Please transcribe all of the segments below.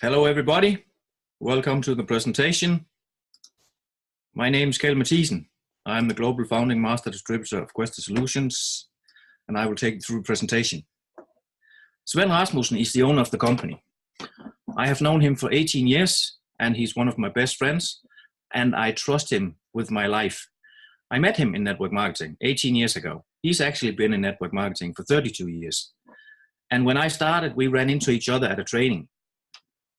Hello, everybody. Welcome to the presentation. My name is Kjell Mathisen. I'm the Global Founding Master Distributor of Quaestor Solutions, and I will take you through the presentation. Sven Rasmussen is the owner of the company. I have known him for 18 years, and he's one of my best friends, and I trust him with my life. I met him in network marketing 18 years ago. He's actually been in network marketing for 32 years. And when I started, we ran into each other at a training.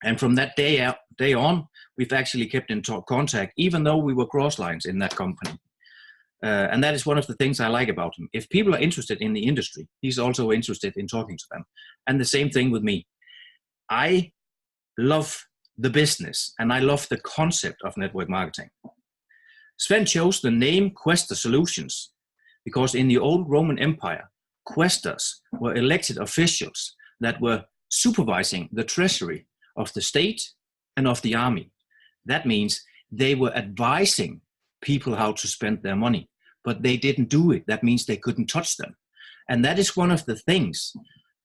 And from that day on, we've actually kept in contact, even though we were cross lines in that company. And that is one of the things I like about him. If people are interested in the industry, he's also interested in talking to them. And the same thing with me. I love the business and I love the concept of network marketing. Sven chose the name Quaestor Solutions because in the old Roman Empire, quaestors were elected officials that were supervising the treasury of the state and of the army. That means they were advising people how to spend their money, but they didn't do it. That means they couldn't touch them. And that is one of the things,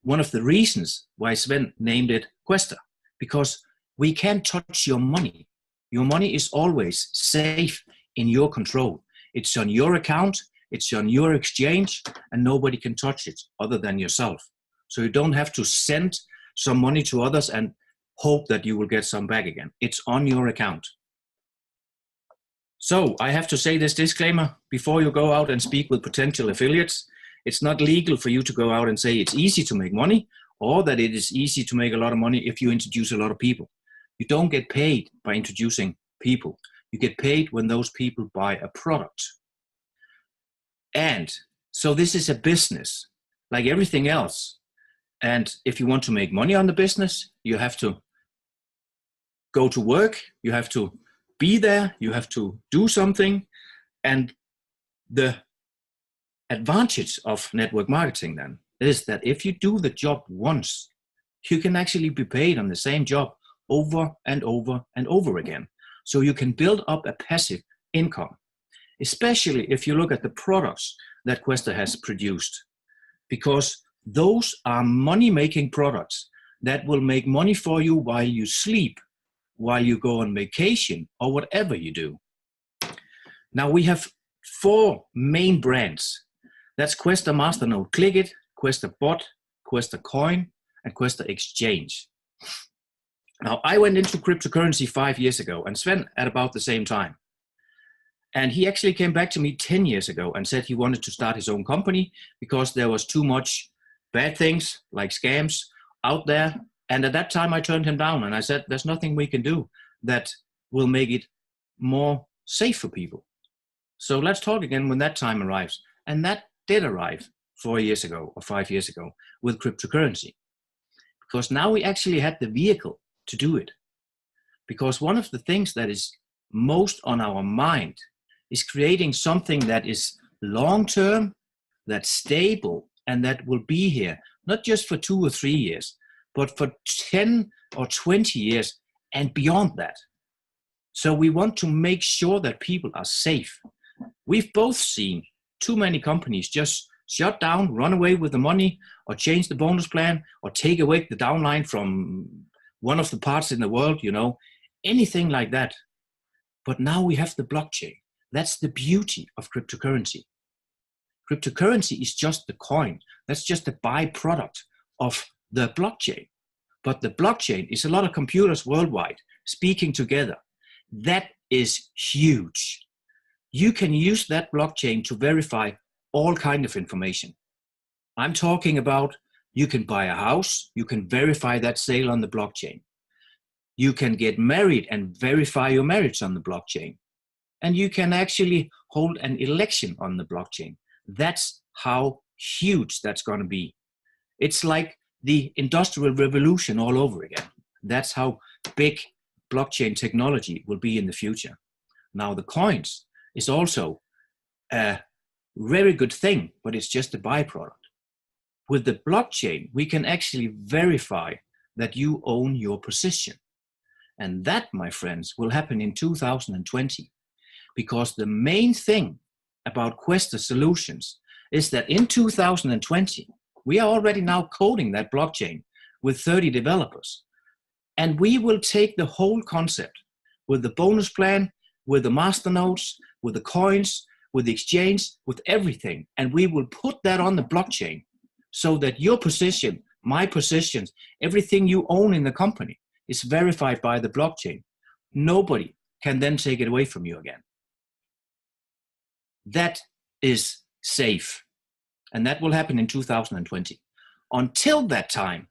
one of the reasons why Sven named it Quaestor, because we can't touch your money. Your money is always safe in your control. It's on your account, it's on your exchange, and nobody can touch it other than yourself. So you don't have to send some money to others and hope that you will get some back again. It's on your account. So I have to say this disclaimer before you go out and speak with potential affiliates. It's not legal for you to go out and say it's easy to make money or that it is easy to make a lot of money if you introduce a lot of people. You don't get paid by introducing people. You get paid when those people buy a product. And so this is a business like everything else. And if you want to make money on the business, you have to go to work, you have to be there, you have to do something. And the advantage of network marketing then is that if you do the job once, you can actually be paid on the same job over and over and over again. So you can build up a passive income, especially if you look at the products that Quaestor has produced, because those are money-making products that will make money for you while you sleep, while you go on vacation, or whatever you do. Now we have 4 main brands. That's Quaestor Masternode Click It, Quaestor Bot, Quaestor Coin, and Quaestor Exchange. Now I went into cryptocurrency 5 years ago, and Sven at about the same time. And he actually came back to me 10 years ago and said he wanted to start his own company because there was too much bad things like scams out there. And at that time I turned him down and I said, there's nothing we can do that will make it more safe for people. So let's talk again when that time arrives. And that did arrive 4 years ago or 5 years ago with cryptocurrency, because now we actually had the vehicle to do it. Because one of the things that is most on our mind is creating something that is long-term, that's stable, and that will be here, not just for 2 or 3 years, but for 10 or 20 years and beyond that. So we want to make sure that people are safe. We've both seen too many companies just shut down, run away with the money, or change the bonus plan, or take away the downline from one of the parts in the world, anything like that. But now we have the blockchain. That's the beauty of cryptocurrency. Cryptocurrency is just the coin. That's just a byproduct of the blockchain. But the blockchain is a lot of computers worldwide speaking together. That is huge. You can use that blockchain to verify all kinds of information. I'm talking about you can buy a house, you can verify that sale on the blockchain. You can get married and verify your marriage on the blockchain. And you can actually hold an election on the blockchain. That's how huge that's going to be. It's like the Industrial Revolution all over again. That's how big blockchain technology will be in the future. Now the coins is also a very good thing, but it's just a byproduct. With the blockchain, we can actually verify that you own your position. And that, my friends, will happen in 2020. Because the main thing about Quaestor Solutions is that in 2020, we are already now coding that blockchain with 30 developers. And we will take the whole concept with the bonus plan, with the master nodes, with the coins, with the exchange, with everything. And we will put that on the blockchain so that your position, my positions, everything you own in the company is verified by the blockchain. Nobody can then take it away from you again. That is safe. And that will happen in 2020. Until that time,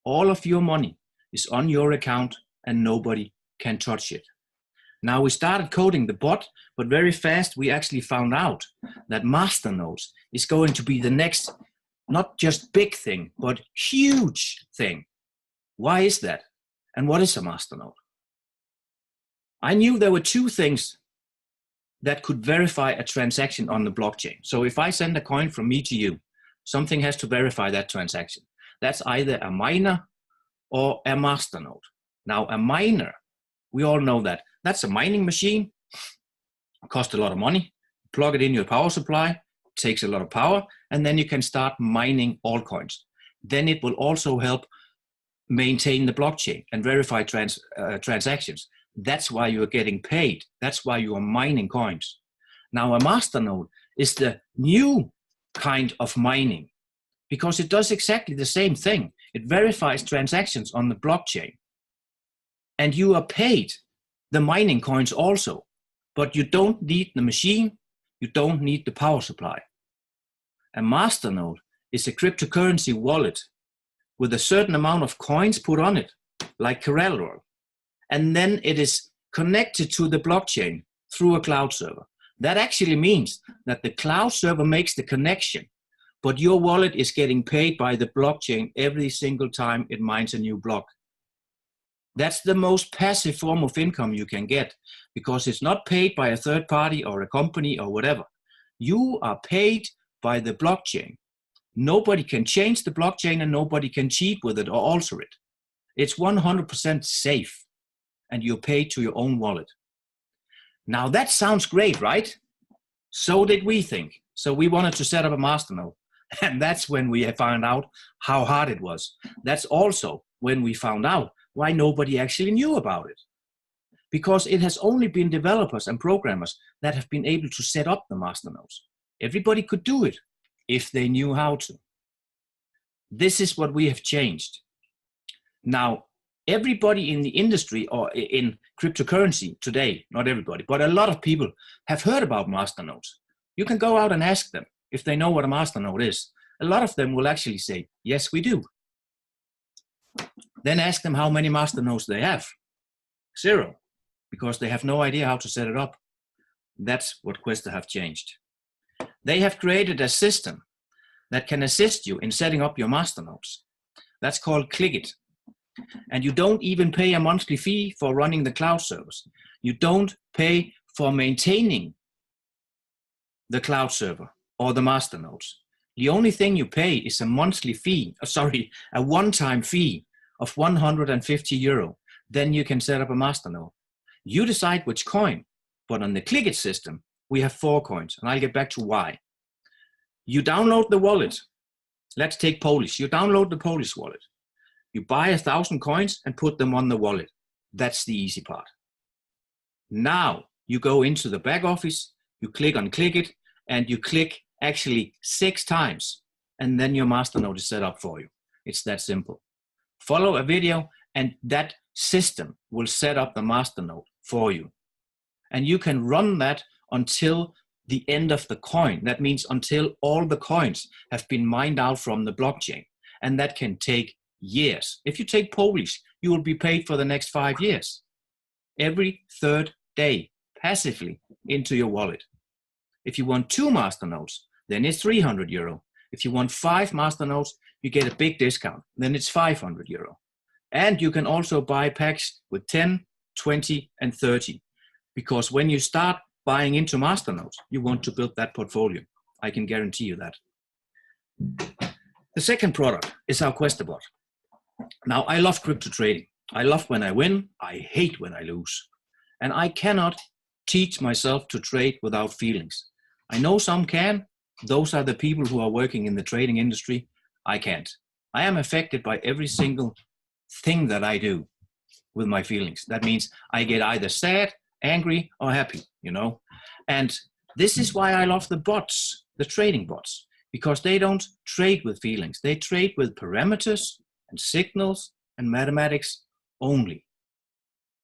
all of your money is on your account and nobody can touch it. Now we started coding the bot, but very fast we actually found out that masternodes is going to be the next, not just big thing, but huge thing. Why is that? And what is a masternode? I knew there were two things that could verify a transaction on the blockchain. So if I send a coin from me to you, something has to verify that transaction. That's either a miner or a masternode. Now a miner, we all know that. That's a mining machine, costs a lot of money, plug it in your power supply, takes a lot of power, and then you can start mining altcoins. Then it will also help maintain the blockchain and verify transactions. That's why you're getting paid. That's why you are mining coins. Now a masternode is the new kind of mining because it does exactly the same thing. It verifies transactions on the blockchain. And you are paid the mining coins also, but you don't need the machine, you don't need the power supply. A masternode is a cryptocurrency wallet with a certain amount of coins put on it, like collateral. And then it is connected to the blockchain through a cloud server. That actually means that the cloud server makes the connection, but your wallet is getting paid by the blockchain every single time it mines a new block. That's the most passive form of income you can get because it's not paid by a third party or a company or whatever. You are paid by the blockchain. Nobody can change the blockchain and nobody can cheat with it or alter it. It's 100% safe and you're paid to your own wallet. Now that sounds great, right? So did we think. So we wanted to set up a masternode. And that's when we found out how hard it was. That's also when we found out why nobody actually knew about it. Because it has only been developers and programmers that have been able to set up the masternodes. Everybody could do it if they knew how to. This is what we have changed. Now, everybody in the industry or in cryptocurrency today, not everybody, but a lot of people have heard about masternodes. You can go out and ask them if they know what a masternode is. A lot of them will actually say, yes, we do. Then ask them how many masternodes they have. 0, because they have no idea how to set it up. That's what Quaestor have changed. They have created a system that can assist you in setting up your masternodes. That's called Clickit. And you don't even pay a monthly fee for running the cloud service. You don't pay for maintaining the cloud server or the masternodes. The only thing you pay is a monthly fee, a one-time fee of 150 euro. Then you can set up a masternode. You decide which coin, but on the Clickit system, we have 4 coins, and I'll get back to why. You download the wallet. Let's take Polish. You download the Polish wallet. You buy 1,000 coins and put them on the wallet. That's the easy part. Now you go into the back office, you click on Clickit, and you click actually 6 times, and then your masternode is set up for you. It's that simple. Follow a video, and that system will set up the masternode for you. And you can run that until the end of the coin. That means until all the coins have been mined out from the blockchain. And that can take years. If you take Polish, you will be paid for the next 5 years. Every 3rd day, passively into your wallet. If you want 2 masternodes, then it's 300 euro. If you want 5 masternodes, you get a big discount. Then it's 500 euro. And you can also buy packs with 10, 20, and 30. Because when you start buying into masternodes, you want to build that portfolio. I can guarantee you that. The second product is our Quaestor bot. Now, I love crypto trading. I love when I win. I hate when I lose. And I cannot teach myself to trade without feelings. I know some can. Those are the people who are working in the trading industry. I can't. I am affected by every single thing that I do. with my feelings. That means I get either sad, angry, or happy, you know. And this is why I love the bots, the trading bots, because they don't trade with feelings. They trade with parameters and signals and mathematics only.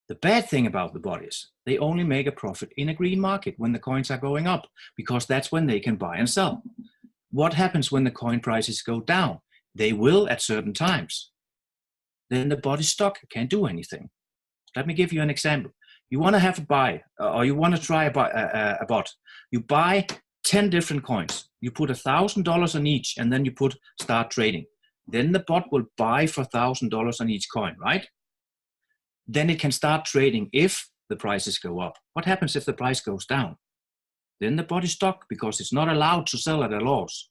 The bad thing about the bot is they only make a profit in a green market when the coins are going up, because that's when they can buy and sell. What happens when the coin prices go down? They will at certain times. Then the bot is stuck, can't do anything. Let me give you an example. You want to have a buy, or you want to try a bot. You buy 10 different coins. You put $1,000 on each, and then you start trading. Then the bot will buy for $1,000 on each coin, right? Then it can start trading if the prices go up. What happens if the price goes down? Then the bot is stuck because it's not allowed to sell at a loss.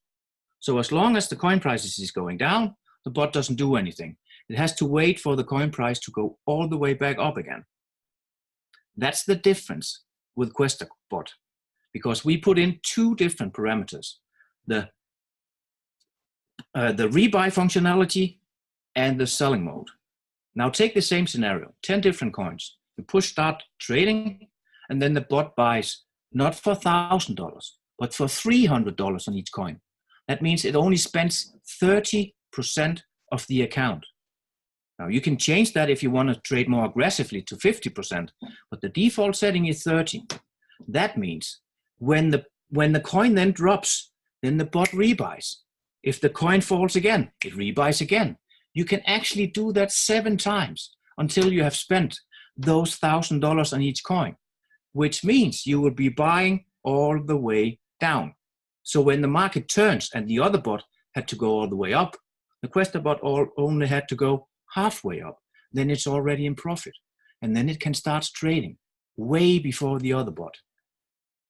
So as long as the coin prices is going down, the bot doesn't do anything. It has to wait for the coin price to go all the way back up again. That's the difference with Quaestor bot, because we put in two different parameters: the rebuy functionality and the selling mode. Now take the same scenario, 10 different coins. You push start trading, and then the bot buys not for $1,000, but for $300 on each coin. That means it only spends 30% of the account. Now you can change that if you want to trade more aggressively to 50%, but the default setting is 30. That means when the coin then drops, then the bot rebuys. If the coin falls again, it rebuys again. You can actually do that 7 times until you have spent those $1,000 on each coin, which means you will be buying all the way down. So when the market turns and the other bot had to go all the way up, the Quaestor bot only had to go halfway up. Then it's already in profit. And then it can start trading way before the other bot.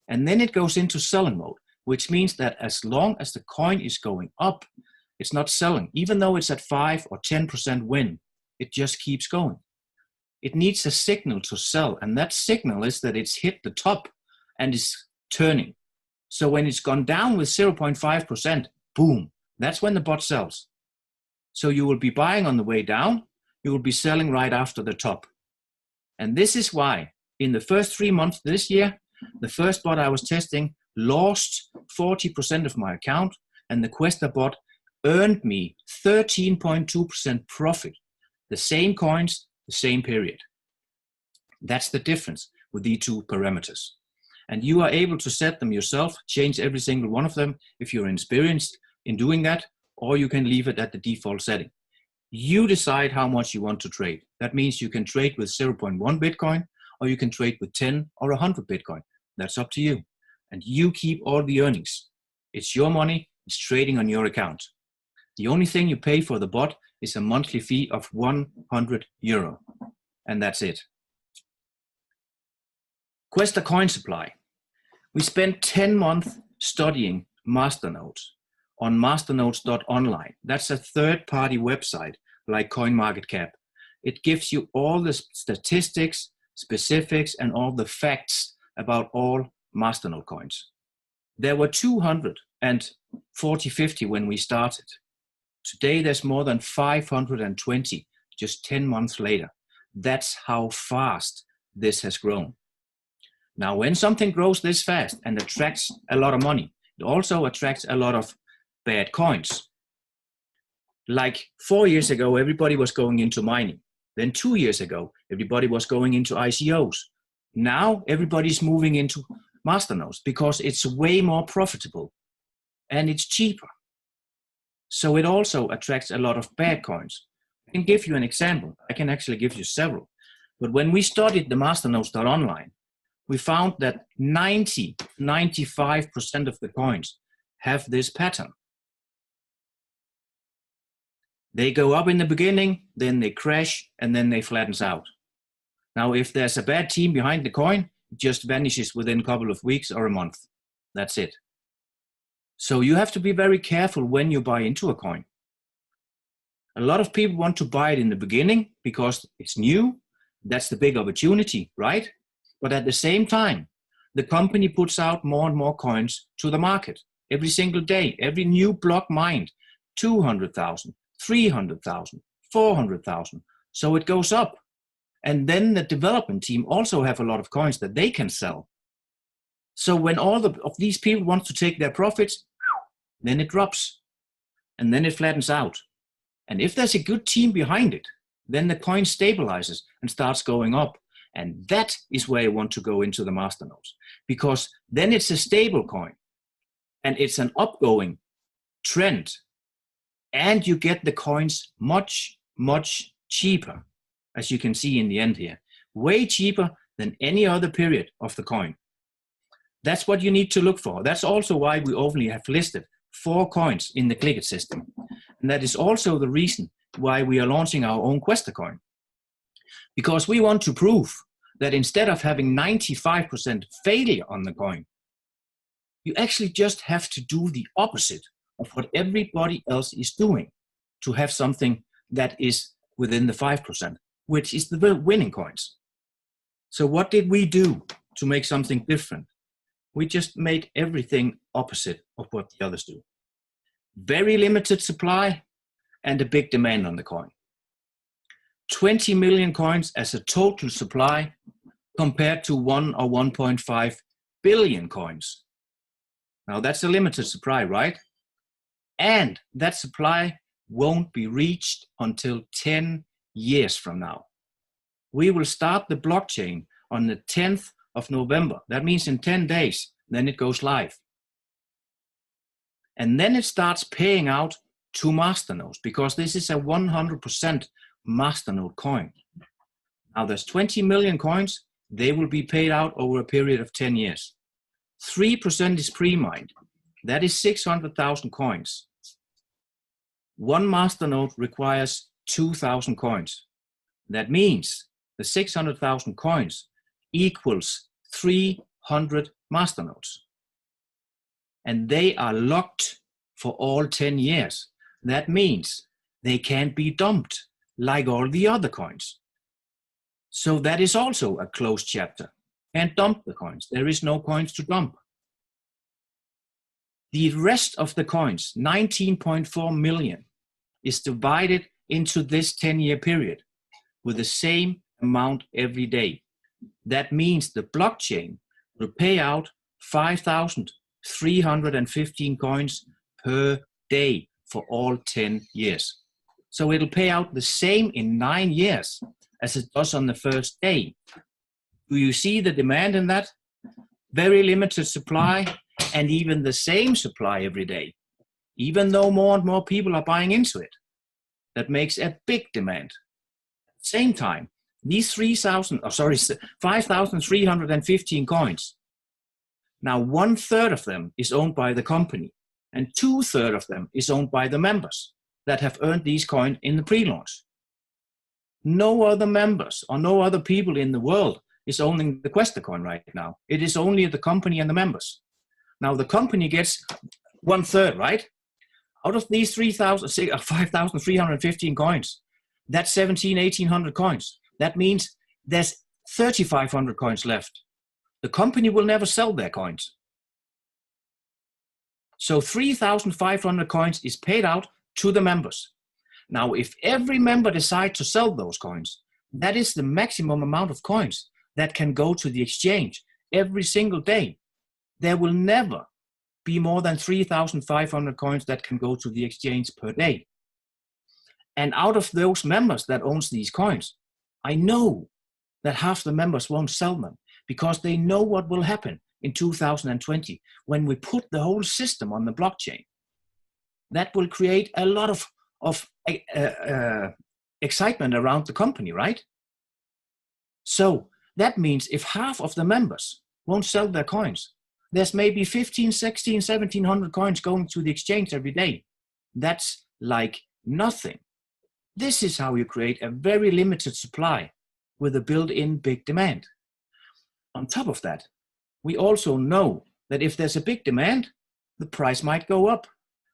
And then it goes into selling mode, which means that as long as the coin is going up, it's not selling. Even though it's at 5 or 10% win, it just keeps going. It needs a signal to sell, and that signal is that it's hit the top and is turning. So when it's gone down with 0.5%, boom, that's when the bot sells. So you will be buying on the way down, you will be selling right after the top. And this is why in the first 3 months this year, the first bot I was testing lost 40% of my account, and the Quaestor bot earned me 13.2% profit. The same coins, the same period. That's the difference with these two parameters. And you are able to set them yourself, change every single one of them if you're experienced in doing that, or you can leave it at the default setting. You decide how much you want to trade. That means you can trade with 0.1 Bitcoin, or you can trade with 10 or 100 Bitcoin. That's up to you. And you keep all the earnings. It's your money, it's trading on your account. The only thing you pay for the bot is a monthly fee of €100. And that's it. Quaestor coin supply. We spent 10 months studying masternodes on masternodes.online. That's a third-party website like CoinMarketCap. It gives you all the statistics, specifics, and all the facts about all masternode coins. There were 250 when we started. Today there's more than 520 just 10 months later. That's how fast this has grown. Now, when something grows this fast and attracts a lot of money, it also attracts a lot of bad coins. Like 4 years ago, everybody was going into mining. Then 2 years ago, everybody was going into ICOs. Now everybody's moving into masternodes because it's way more profitable and it's cheaper. So it also attracts a lot of bad coins. I can give you an example. I can actually give you several. But when we studied the masternodes.online, we found that 95% of the coins have this pattern. They go up in the beginning, then they crash, and then they flattens out. Now, if there's a bad team behind the coin, it just vanishes within a couple of weeks or a month. That's it. So you have to be very careful when you buy into a coin. A lot of people want to buy it in the beginning because it's new. That's the big opportunity, right? But at the same time, the company puts out more and more coins to the market. Every single day, every new block mined, 200,000, 300,000, 400,000. So it goes up. And then the development team also have a lot of coins that they can sell. So when all of these people want to take their profits, then it drops and then it flattens out. And if there's a good team behind it, then the coin stabilizes and starts going up. And that is where you want to go into the masternodes, because then it's a stable coin and it's an upgoing trend. And you get the coins much, much cheaper, as you can see in the end here, way cheaper than any other period of the coin. That's what you need to look for. That's also why we only have listed 4 coins in the Click It system. And that is also the reason why we are launching our own Quaestor Coin. Because we want to prove that instead of having 95% failure on the coin, you actually just have to do the opposite of what everybody else is doing to have something that is within the 5%, which is the winning coins. So what did we do to make something different? We just made everything opposite of what the others do. Very limited supply and a big demand on the coin. 20 million coins as a total supply compared to 1 or 1.5 billion coins. Now that's a limited supply, right? And that supply won't be reached until 10 years from now. We will start the blockchain on the 10th of November. That means in 10 days, then it goes live. And then it starts paying out to masternodes, because this is a 100% masternode coin. Now there's 20 million coins. They will be paid out over a period of 10 years. 3% is pre-mined. That is 600,000 coins. One masternode requires 2,000 coins. That means the 600,000 coins equals 300 masternodes. And they are locked for all 10 years. That means they can't be dumped like all the other coins. So that is also a closed chapter. Can't dump the coins. There is no coins to dump. The rest of the coins, 19.4 million, is divided into this 10-year period with the same amount every day. That means the blockchain will pay out 5,315 coins per day for all 10 years. So it'll pay out the same in 9 years as it does on the first day. Do you see the demand in that? Very limited supply, and even the same supply every day, even though more and more people are buying into it. That makes a big demand. At the same time, these 5,315 coins, now 1/3 of them is owned by the company, and 2/3 of them is owned by the members that have earned these coins in the pre-launch. No other members or no other people in the world is owning the Quaestor Coin right now. It is only the company and the members. Now the company gets 1/3, right? Out of these 5,315 coins, that's 1,800 coins. That means there's 3,500 coins left. The company will never sell their coins. So 3,500 coins is paid out to the members. Now, if every member decides to sell those coins, that is the maximum amount of coins that can go to the exchange every single day. There will never be more than 3,500 coins that can go to the exchange per day. And out of those members that owns these coins, I know that half the members won't sell them because they know what will happen in 2020 when we put the whole system on the blockchain. That will create a lot of excitement around the company, right? So that means if half of the members won't sell their coins, there's maybe 15, 16, 1,700 coins going to the exchange every day. That's like nothing. This is how you create a very limited supply with a built-in big demand. On top of that, we also know that if there's a big demand, the price might go up.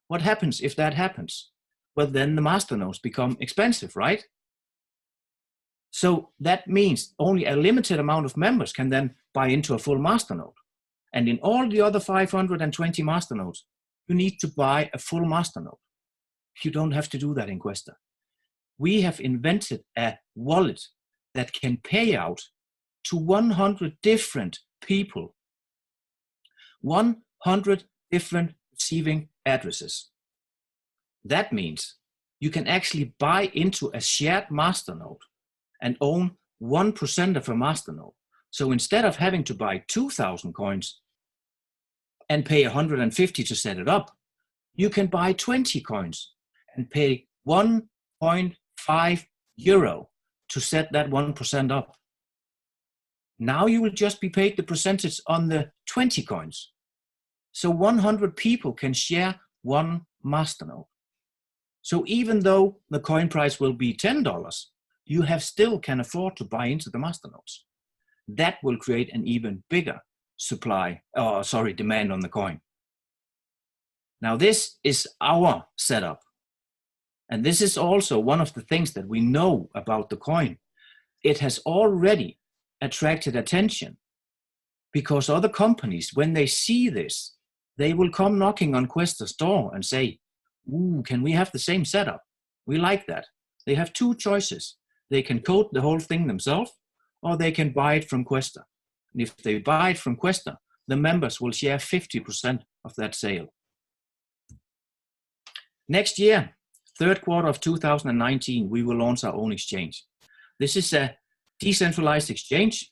What happens if that happens? Well, then the masternodes become expensive, right? So that means only a limited amount of members can then buy into a full masternode. And in all the other 520 masternodes, you need to buy a full masternode. You don't have to do that in Quaestor. We have invented a wallet that can pay out to 100 different people, 100 different receiving addresses. That means you can actually buy into a shared masternode and own 1% of a masternode. So instead of having to buy 2,000 coins and pay 150 to set it up, you can buy 20 coins and pay 1.5 euro to set that 1% up. Now you will just be paid the percentage on the 20 coins. So 100 people can share one masternode. So even though the coin price will be $10, you still can afford to buy into the masternodes. That will create an even bigger demand on the coin. Now this is our setup. And this is also one of the things that we know about the coin. It has already attracted attention because other companies, when they see this, they will come knocking on Quaestor's door and say, ooh, can we have the same setup? We like that. They have two choices. They can code the whole thing themselves, or they can buy it from Quaestor. And if they buy it from Quaestor, the members will share 50% of that sale. Next year, third quarter of 2019, we will launch our own exchange. This is a decentralized exchange,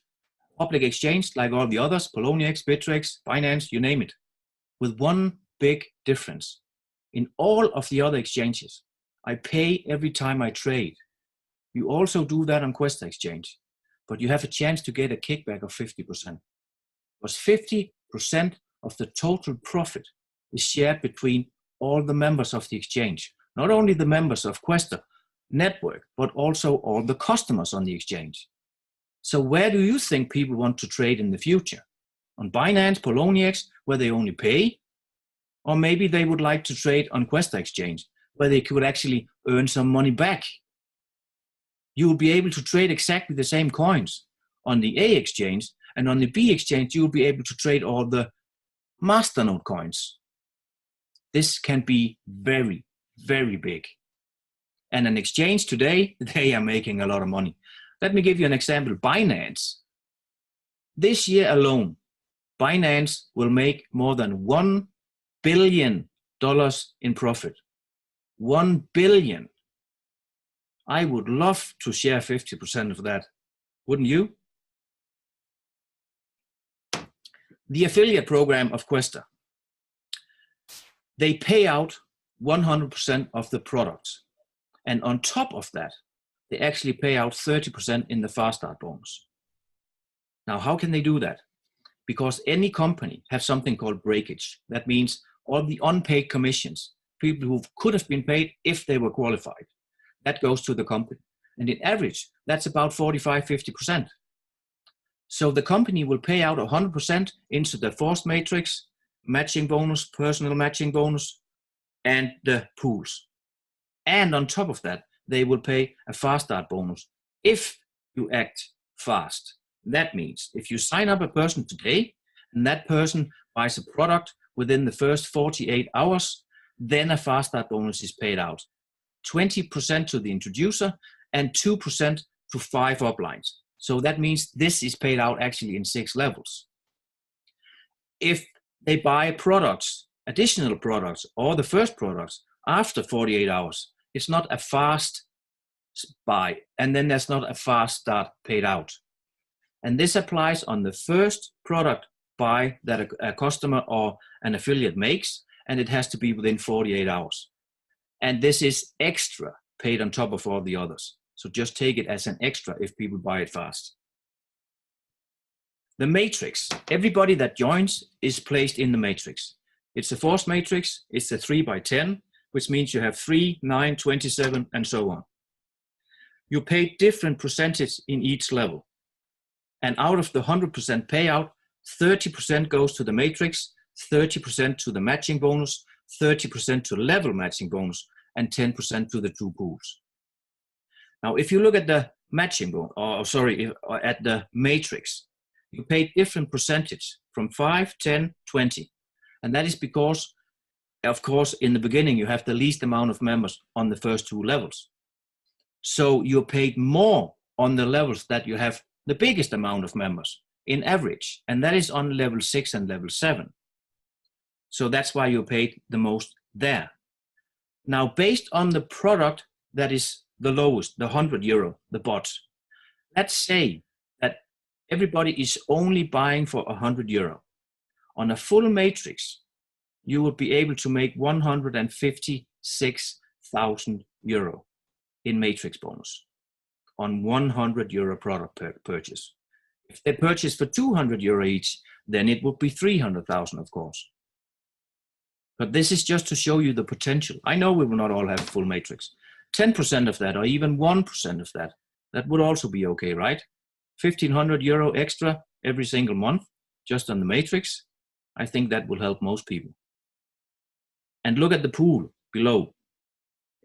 public exchange like all the others, Poloniex, Bittrex, Binance, you name it, with one big difference. In all of the other exchanges, I pay every time I trade. You also do that on Quaestor Exchange, but you have a chance to get a kickback of 50%. Because 50% of the total profit is shared between all the members of the exchange. Not only the members of Quaestor network, but also all the customers on the exchange. So where do you think people want to trade in the future? On Binance, Poloniex, where they only pay? Or maybe they would like to trade on Quaestor Exchange, where they could actually earn some money back. You will be able to trade exactly the same coins on the A exchange, and on the B exchange, you will be able to trade all the masternode coins. This can be very, very big. And an exchange today, they are making a lot of money. Let me give you an example. Binance. This year alone, Binance will make more than $1 billion in profit. 1 billion. I would love to share 50% of that. Wouldn't you? The affiliate program of Quaestor. They pay out 100% of the products. And on top of that, they actually pay out 30% in the fast start bonus. Now, how can they do that? Because any company has something called breakage. That means all the unpaid commissions, people who could have been paid if they were qualified, that goes to the company. And in average, that's about 45–50%. So the company will pay out 100% into the forced matrix, matching bonus, personal matching bonus, and the pools. And on top of that, they will pay a fast start bonus if you act fast. That means if you sign up a person today and that person buys a product within the first 48 hours, then a fast start bonus is paid out. 20% to the introducer and 2% to 5 uplines. So that means this is paid out actually in 6 levels. If they buy products, additional products, or the first products after 48 hours, it's not a fast buy, and then there's not a fast start paid out. And this applies on the first product buy that a customer or an affiliate makes, and it has to be within 48 hours. And this is extra paid on top of all the others. So just take it as an extra if people buy it fast. The matrix, everybody that joins is placed in the matrix. It's a forced matrix, it's a 3x10, which means you have 3, 9, 27, and so on. You pay different percentages in each level. And out of the 100% payout, 30% goes to the matrix, 30% to the matching bonus, 30% to level matching bonus, and 10% to the 2 pools. Now, if you look at the matching bonus, at the matrix, you pay different percentage from 5, 10, 20. And that is because, of course, in the beginning, you have the least amount of members on the first 2 levels. So you're paid more on the levels that you have the biggest amount of members in average, and that is on level 6 and level 7. So that's why you paid the most there. Now, based on the product that is the lowest, the 100 euro, the bot, let's say that everybody is only buying for 100 euro. On a full matrix, you will be able to make 156,000 euro in matrix bonus on 100 euro product purchase. If they purchase for 200 euro each, then it would be 300,000, of course. But this is just to show you the potential. I know we will not all have full matrix. 10% of that, or even 1% of that, that would also be okay, right? 1,500 euro extra every single month, just on the matrix. I think that will help most people. And look at the pool below.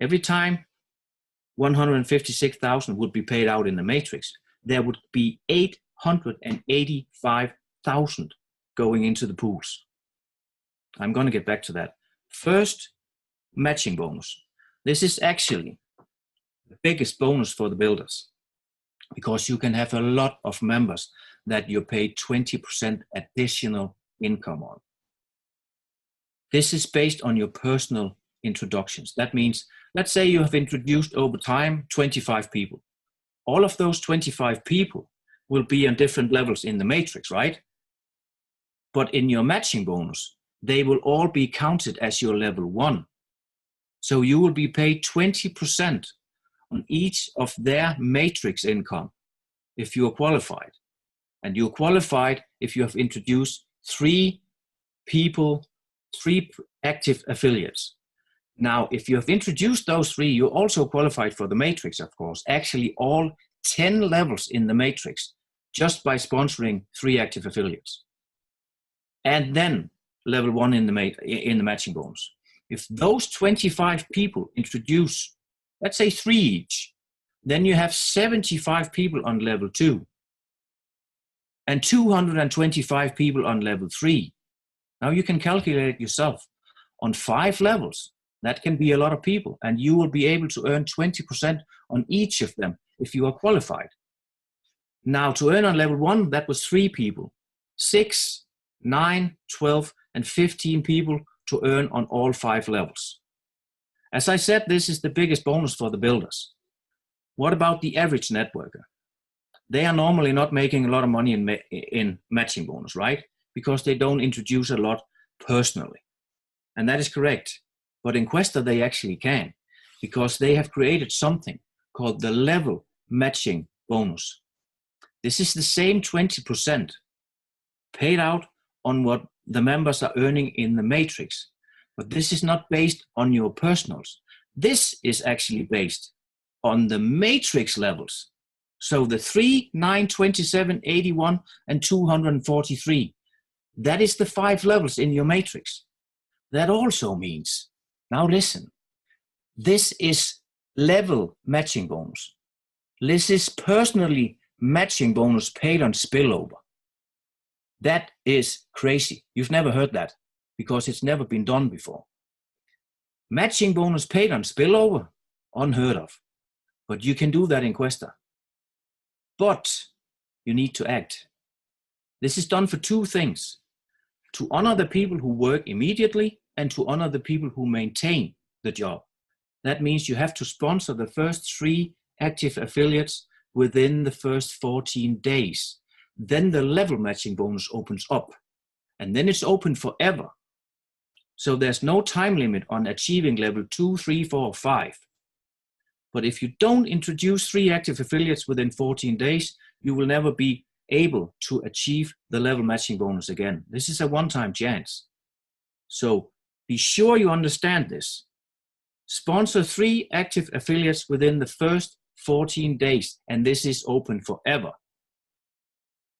Every time 156,000 would be paid out in the matrix, there would be 885,000 going into the pools. I'm going to get back to that. First, matching bonus. This is actually the biggest bonus for the builders, because you can have a lot of members that you pay 20% additional income on. This is based on your personal introductions. That means, let's say you have introduced over time 25 people. All of those 25 people will be on different levels in the matrix, right? But in your matching bonus, they will all be counted as your level 1. So you will be paid 20% on each of their matrix income if you are qualified. And you're qualified if you have introduced 3 people, 3 active affiliates. Now, if you have introduced those 3, you're also qualified for the matrix, of course. Actually, all 10 levels in the matrix, just by sponsoring 3 active affiliates. And then level 1 in the matching bonus. If those 25 people introduce, let's say 3 each, then you have 75 people on level 2 and 225 people on level 3. Now you can calculate it yourself. On 5 levels, that can be a lot of people, and you will be able to earn 20% on each of them if you are qualified. Now, to earn on level 1, that was 3 people. 6, 9, 12, and 15 people to earn on all 5 levels. As I said, this is the biggest bonus for the builders. What about the average networker? They are normally not making a lot of money in matching bonus, right? Because they don't introduce a lot personally. And that is correct. But in Quaestor, they actually can, because they have created something called the level matching bonus. This is the same 20% paid out on what the members are earning in the matrix. But this is not based on your personals. This is actually based on the matrix levels. So the 3, 9, 27, 81, and 243. That is the 5 levels in your matrix. That also means, now listen, this is level matching bonus. This is personally matching bonus paid on spillover. That is crazy. You've never heard that because it's never been done before. Matching bonus paid on spillover, unheard of. But you can do that in Quaestor. But you need to act. This is done for 2 things: to honor the people who work immediately and to honor the people who maintain the job. That means you have to sponsor the first 3 active affiliates within the first 14 days. Then the level matching bonus opens up, and then it's open forever. So there's no time limit on achieving level 2, 3, 4, 5. But if you don't introduce 3 active affiliates within 14 days, you will never be able to achieve the level matching bonus again. This is a one-time chance. So be sure you understand this. Sponsor 3 active affiliates within the first 14 days, and this is open forever.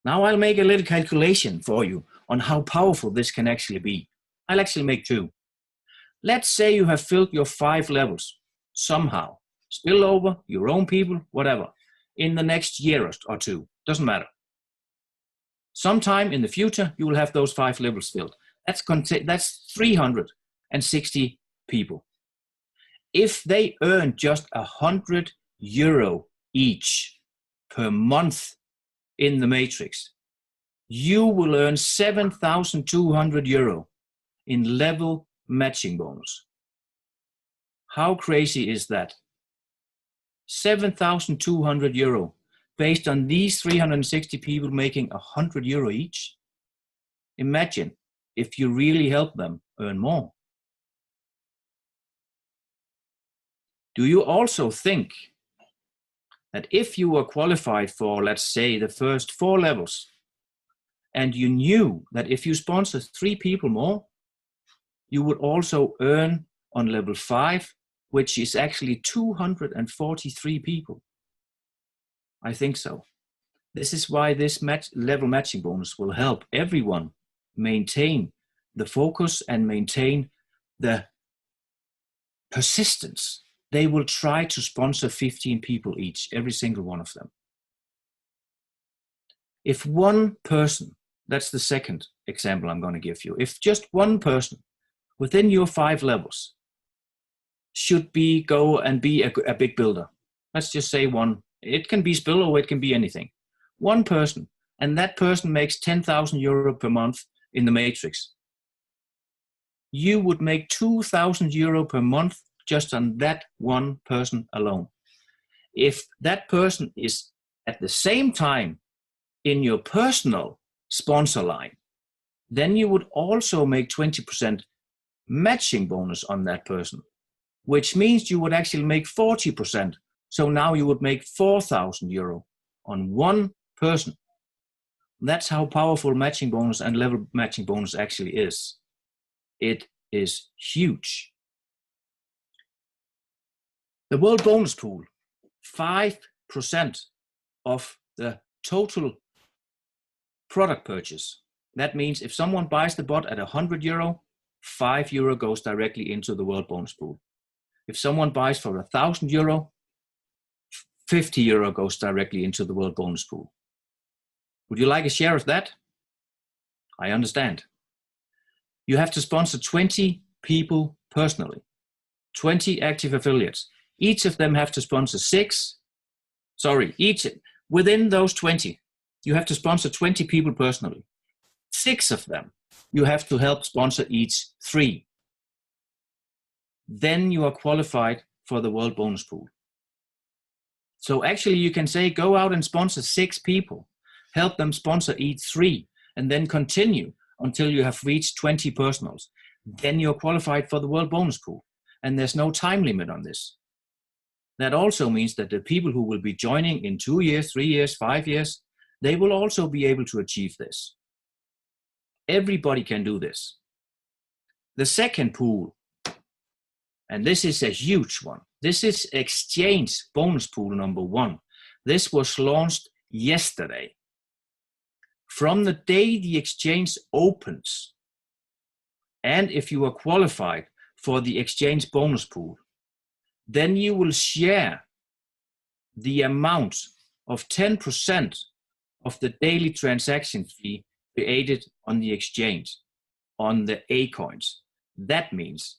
Now I'll make a little calculation for you on how powerful this can actually be. I'll actually make 2. Let's say you have filled your 5 levels somehow, spill over, your own people, whatever, in the next year or 2, doesn't matter. Sometime in the future, you will have those 5 levels filled. That's 360 people. If they earn just 100 euro each, per month in the matrix, you will earn 7,200 euro in level matching bonus. How crazy is that? 7,200 euro based on these 360 people making 100 euro each. Imagine if you really help them earn more. Do you also think that if you were qualified for, let's say, the first 4 levels, and you knew that if you sponsor 3 people more, you would also earn on level 5, which is actually 243 people? I think so. This is why this level matching bonus will help everyone maintain the focus and maintain the persistence. They will try to sponsor 15 people each, every single one of them. If one person, that's the second example I'm going to give you, if just one person within your 5 levels should go and be a big builder, let's just say one, it can be Spill or it can be anything, one person, and that person makes 10,000 euro per month in the matrix, you would make 2,000 euro per month just on that one person alone. If that person is at the same time in your personal sponsor line, then you would also make 20% matching bonus on that person, which means you would actually make 40%. So now you would make 4,000 euro on one person. That's how powerful matching bonus and level matching bonus actually is. It is huge. The World Bonus Pool, 5% of the total product purchase. That means if someone buys the bot at 100 euro, 5 euro goes directly into the World Bonus Pool. If someone buys for 1,000 euro, 50 euro goes directly into the World Bonus Pool. Would you like a share of that? I understand. You have to sponsor 20 people personally, 20 active affiliates. Each of them have to sponsor within those 20, you have to sponsor 20 people personally. 6 of them, you have to help sponsor each 3. Then you are qualified for the World Bonus Pool. So actually you can say, go out and sponsor 6 people, help them sponsor each 3, and then continue until you have reached 20 personals. Then you're qualified for the World Bonus Pool. And there's no time limit on this. That also means that the people who will be joining in 2 years, 3 years, 5 years, they will also be able to achieve this. Everybody can do this. The second pool, and this is a huge one. This is Exchange Bonus Pool number 1. This was launched yesterday. From the day the exchange opens, and if you are qualified for the Exchange Bonus Pool, then you will share the amount of 10% of the daily transaction fee created on the exchange, on the A coins. That means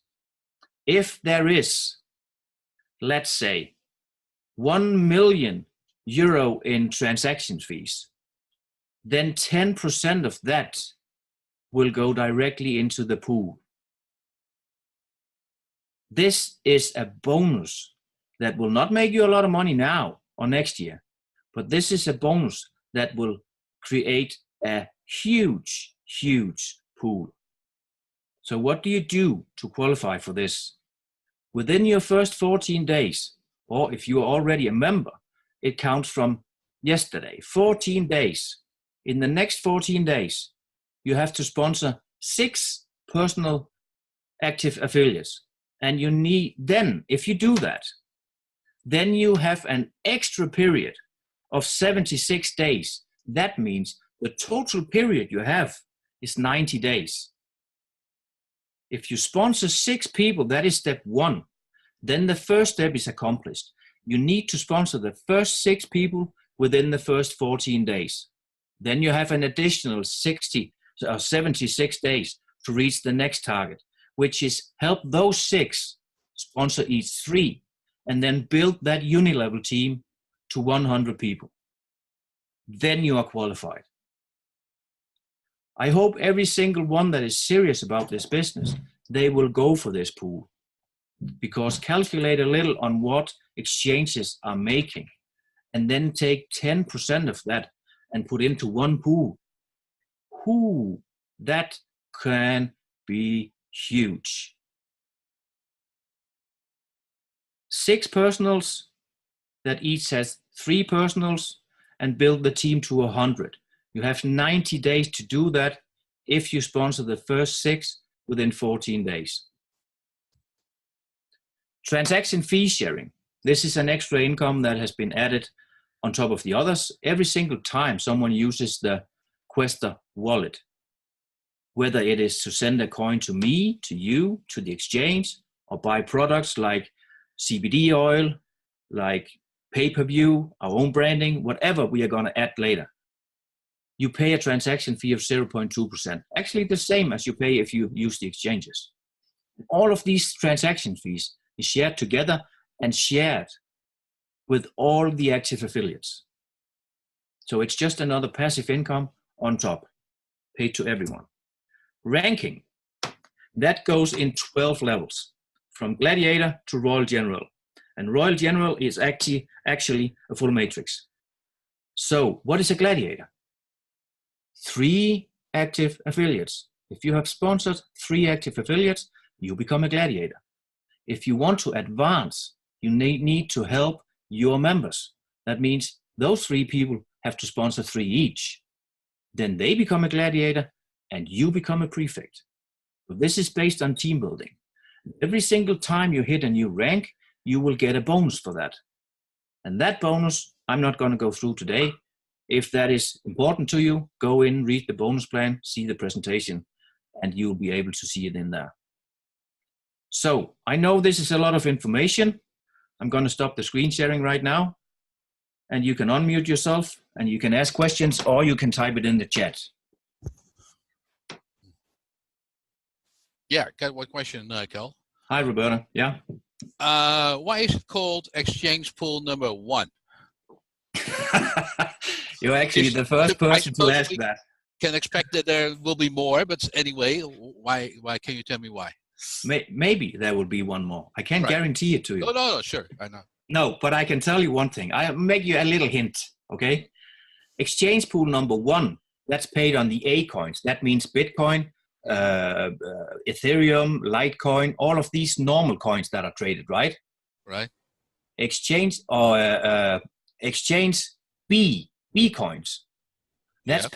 if there is, let's say, 1 million euro in transaction fees, then 10% of that will go directly into the pool. This is a bonus that will not make you a lot of money now or next year, but this is a bonus that will create a huge, huge pool. So what do you do to qualify for this? Within your first 14 days, or if you are already a member, it counts from yesterday, 14 days. In the next 14 days, you have to sponsor 6 personal active affiliates. And you need, then, if you do that, then you have an extra period of 76 days. That means the total period you have is 90 days. If you sponsor 6 people, that is step 1. Then the first step is accomplished. You need to sponsor the first 6 people within the first 14 days. Then you have an additional 60 or 76 days to reach the next target, which is help those 6 sponsor each 3, and then build that unilevel team to 100 people. then you are qualified. I hope every single one that is serious about this business, they will go for this pool, because calculate a little on what exchanges are making and then take 10% of that and put into one pool. That can be huge. 6 personals that each has 3 personals and build the team to 100. You have 90 days to do that if you sponsor the first 6 within 14 days. Transaction fee sharing. This is an extra income that has been added on top of the others every single time someone uses the Quaestor wallet. Whether it is to send a coin to me, to you, to the exchange, or buy products like CBD oil, like pay-per-view, our own branding, whatever we are going to add later. You pay a transaction fee of 0.2%, actually the same as you pay if you use the exchanges. All of these transaction fees is shared together and shared with all the active affiliates. So it's just another passive income on top, paid to everyone. Ranking, that goes in 12 levels, from Gladiator to Royal General. And Royal General is actually a full matrix. So what is a Gladiator? 3 active affiliates. If you have sponsored 3 active affiliates, you become a Gladiator. If you want to advance, you need to help your members. That means those 3 people have to sponsor 3 each. Then they become a Gladiator and you become a prefect. So this is based on team building. Every single time you hit a new rank, you will get a bonus for that. And that bonus, I'm not going to go through today. If that is important to you, go in, read the bonus plan, see the presentation, and you'll be able to see it in there. So I know this is a lot of information. I'm going to stop the screen sharing right now. And you can unmute yourself and you can ask questions or you can type it in the chat. Yeah, got one question, Kel. Hi, Roberta. Yeah. Why is it called exchange pool number 1? You're actually the first person to ask that. Can expect that there will be more, but anyway, why can you tell me why? Maybe there will be one more. I can't guarantee it to you. No, sure, I know. No, but I can tell you one thing. I'll make you a little hint, okay? Exchange pool number 1, that's paid on the A coins. That means Bitcoin, Ethereum, Litecoin, all of these normal coins that are traded, right? Right. Exchange B coins. That's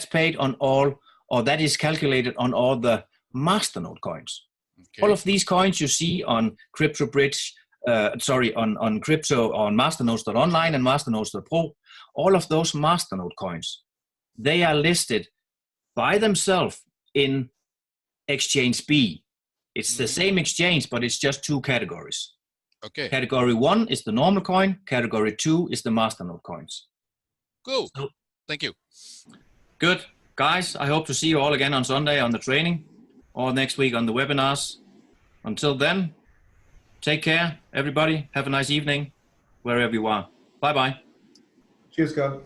paid on all, or that is calculated on all the masternode coins. Okay. All of these coins you see on CryptoBridge, on crypto on masternodes.online and masternodes.pro, all of those masternode coins, they are listed by themselves in exchange B. It's the same exchange, but it's just 2 categories. Okay. Category 1 is the normal coin. Category 2 is the masternode coins. Cool. So, thank you. Good. Guys, I hope to see you all again on Sunday on the training or next week on the webinars. Until then, take care, everybody. Have a nice evening, wherever you are. Bye-bye. Cheers, Scott.